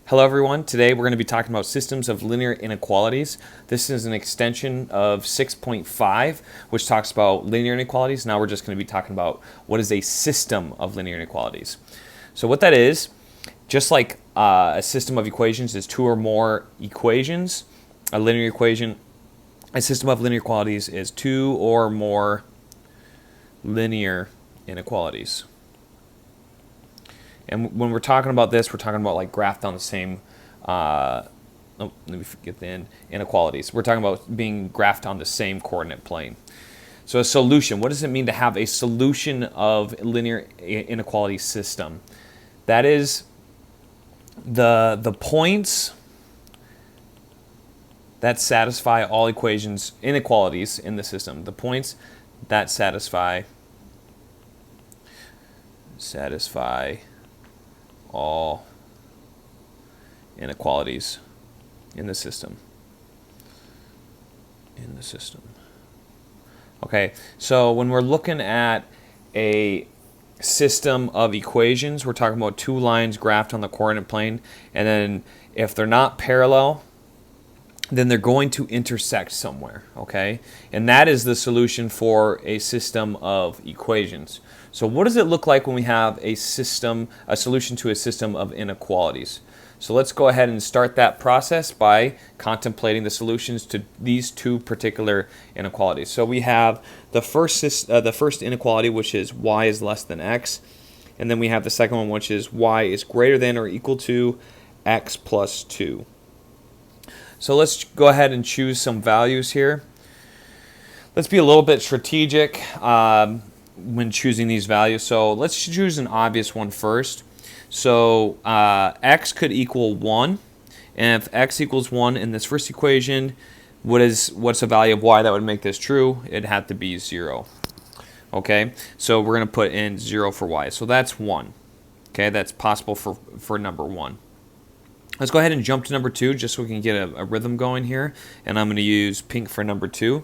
Hello everyone, today we're going to be talking about systems of linear inequalities. This is an extension of 6.5, which talks about linear inequalities. Now we're just going to be talking about what is a system of linear inequalities. So what that is, just like a system of equations is two or more equations, a linear equation, a system of linear inequalities is two or more linear inequalities. And when we're talking about this, we're talking about like graphed on the same, let me forget the end, inequalities. We're talking about being graphed on the same coordinate plane. So a solution, what does it mean to have a solution of linear inequality system? That is the points that satisfy all inequalities in the system. The points that satisfy all inequalities in the system. Okay, so when we're looking at a system of equations, we're talking about two lines graphed on the coordinate plane, and then if they're not parallel, then they're going to intersect somewhere, okay? And that is the solution for a system of equations. So what does it look like when we have a solution to a system of inequalities? So let's go ahead and start that process by contemplating the solutions to these two particular inequalities. So we have the first inequality, which is y is less than x, and then we have the second one, which is y is greater than or equal to x plus 2. So let's go ahead and choose some values here. Let's be a little bit strategic when choosing these values. So let's choose an obvious one first. So x could equal 1. And if x equals 1 in this first equation, what's the value of y that would make this true? It'd have to be 0. Okay, so we're going to put in 0 for y. So that's 1. Okay, that's possible for number 1. Let's go ahead and jump to number 2 just so we can get a rhythm going here. And I'm going to use pink for number 2.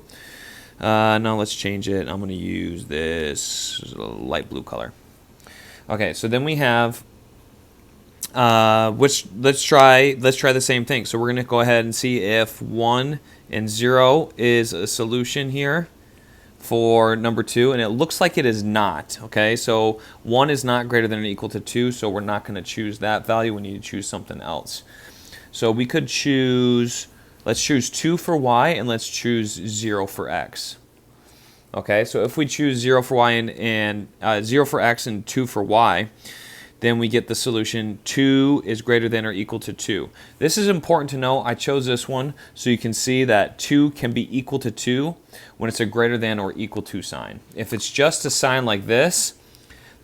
Now let's change it. I'm going to use this light blue color. Okay, so then we have, let's try the same thing. So we're going to go ahead and see if 1 and 0 is a solution here for number 2, and it looks like it is not. Okay, so 1 is not greater than or equal to 2, so we're not going to choose that value. We need to choose something else. So we could choose, let's choose 2 for y, and let's choose 0 for x. Okay, so if we choose 0 for y and 0 for x and 2 for y, then we get the solution 2 is greater than or equal to 2. This is important to know. I chose this one so you can see that 2 can be equal to 2 when it's a greater than or equal to sign. If it's just a sign like this,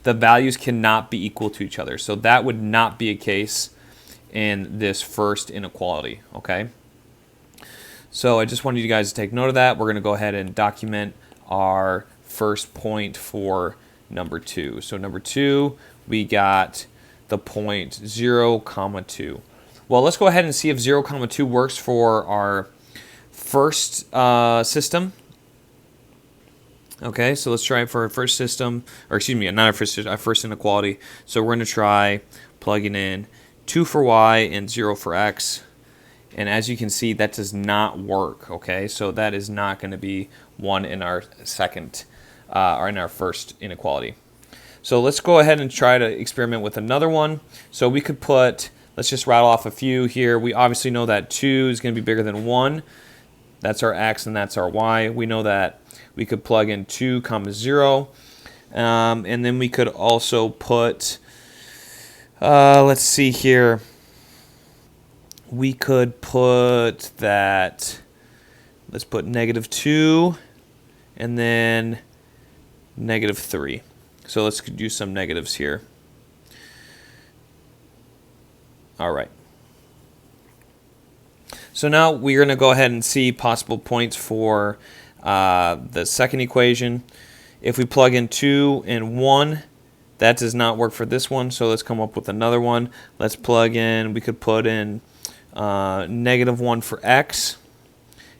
the values cannot be equal to each other. So that would not be a case in this first inequality, okay? So I just wanted you guys to take note of that. We're going to go ahead and document our first point for number 2. So number 2, we got the point 0, 2. Well, let's go ahead and see if 0, 2 works for our first system. Okay, so let's try it for our first system, or excuse me, not our first system, our first inequality. So we're going to try plugging in 2 for y and 0 for x. And as you can see, that does not work, okay? So that is not going to be 1 in our second, or in our first inequality. So let's go ahead and try to experiment with another one. So we could put, let's just rattle off a few here. We obviously know that 2 is going to be bigger than 1. That's our x and that's our y. We know that we could plug in 2, 0. And then we could also put, let's see here. We could put that, let's put -2 and then -3. So let's do some negatives here. All right. So now we're going to go ahead and see possible points for the second equation. If we plug in 2 and 1, that does not work for this one. So let's come up with another one. Let's plug in, we could put in -1 for x,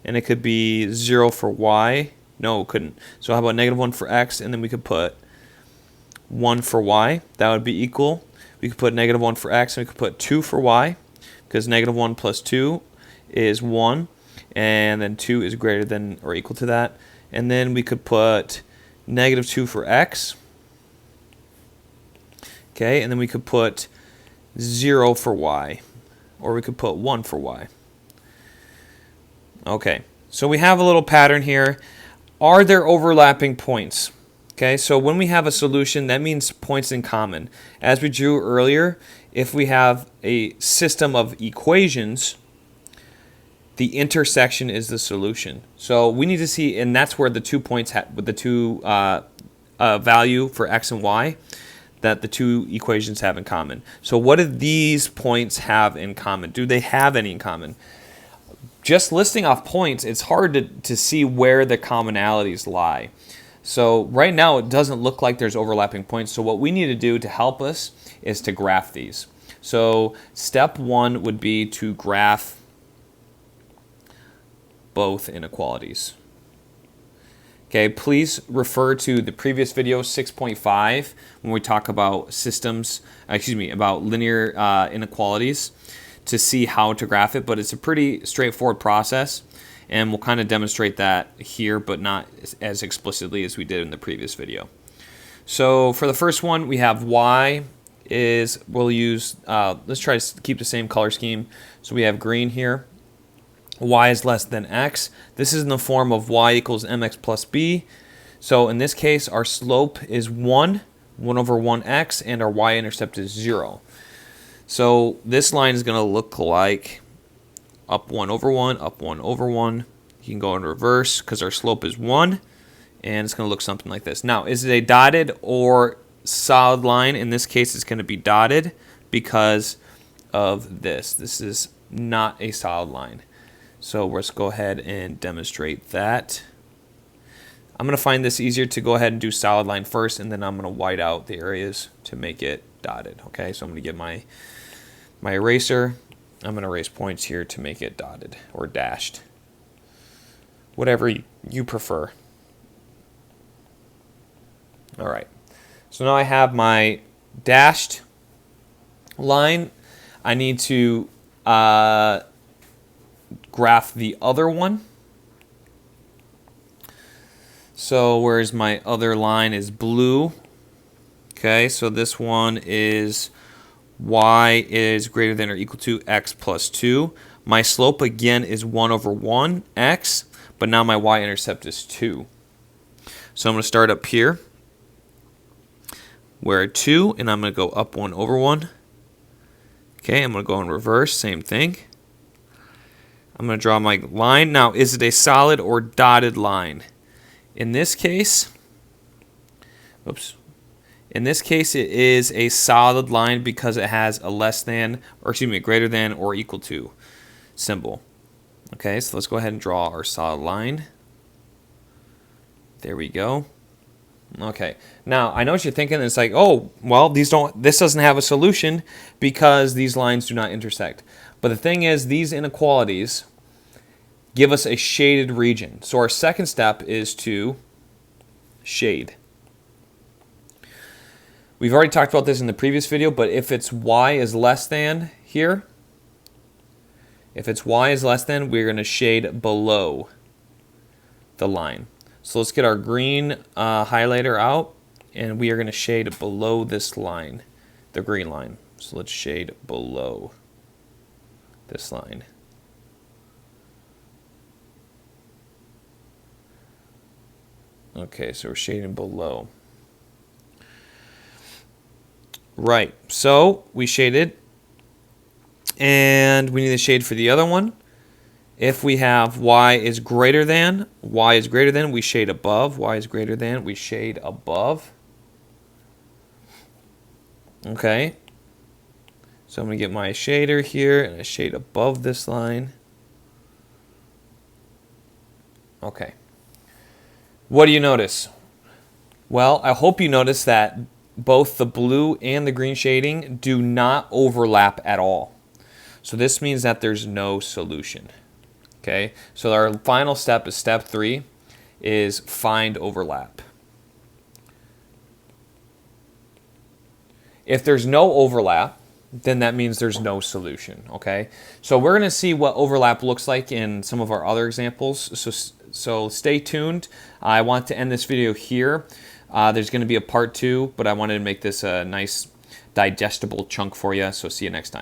and it could be 0 for y. No, it couldn't. So how about -1 for x, and then we could put 1 for y. That would be equal. We could put -1 for x, and we could put 2 for y. because negative 1 plus 2 is 1, and then 2 is greater than or equal to that. And then we could put negative 2 for x. Okay, and then we could put 0 for y, or we could put 1 for y. Okay, so we have a little pattern here. Are there overlapping points? Okay, so when we have a solution, that means points in common. As we drew earlier, if we have a system of equations, the intersection is the solution. So we need to see, and that's where the 2 points with the two value for x and y that the two equations have in common. So what do these points have in common? Do they have any in common? Just listing off points, it's hard to see where the commonalities lie. So right now it doesn't look like there's overlapping points. So what we need to do to help us is to graph these. So step 1 would be to graph both inequalities. Okay, please refer to the previous video 6.5 when we talk about about linear inequalities to see how to graph it, but it's a pretty straightforward process, and we'll kind of demonstrate that here, but not as explicitly as we did in the previous video. So for the first one, we have y is, we'll use, let's try to keep the same color scheme. So we have green here. Y is less than x. This is in the form of y equals mx plus b. So in this case, our slope is 1 over 1x, and our y-intercept is 0. So this line is going to look like up 1 over 1, up 1 over 1. You can go in reverse because our slope is 1, and it's going to look something like this. Now, is it a dotted or solid line? In this case, it's going to be dotted because of this. This is not a solid line. So let's go ahead and demonstrate that. I'm going to find this easier to go ahead and do solid line first, and then I'm going to white out the areas to make it dotted. Okay, so I'm going to get my eraser. I'm going to erase points here to make it dotted or dashed. Whatever you prefer. All right. So now I have my dashed line. I need to graph the other one. So whereas my other line is blue. Okay, so this one is y is greater than or equal to x plus 2. My slope again is 1 over 1 x, but now my y-intercept is 2. So I'm going to start up here where 2, and I'm going to go up 1 over 1. Okay, I'm going to go in reverse, same thing. I'm going to draw my line. Now, is it a solid or dotted line? In this case, in this case, it is a solid line because it has a less than, or excuse me, greater than or equal to symbol. Okay, so let's go ahead and draw our solid line. There we go. Okay, now I know what you're thinking. It's like, oh, well, this doesn't have a solution because these lines do not intersect. But the thing is, these inequalities give us a shaded region. So our second step is to shade. We've already talked about this in the previous video, but if it's y is less than here, if it's y is less than, we're going to shade below the line. So let's get our green highlighter out, and we are going to shade below this line, the green line. So let's shade below this line. Okay, so we're shading below. Right, so we shaded, and we need to shade for the other one. If we have y is greater than, we shade above. Y is greater than, we shade above. Okay, so I'm going to get my shader here, and I shade above this line. Okay. What do you notice? Well, I hope you notice that both the blue and the green shading do not overlap at all. So this means that there's no solution. Okay, so our final step is step 3, is find overlap. If there's no overlap, then that means there's no solution, okay? So we're going to see what overlap looks like in some of our other examples. So stay tuned. I want to end this video here. There's going to be a part 2, but I wanted to make this a nice digestible chunk for you, so see you next time.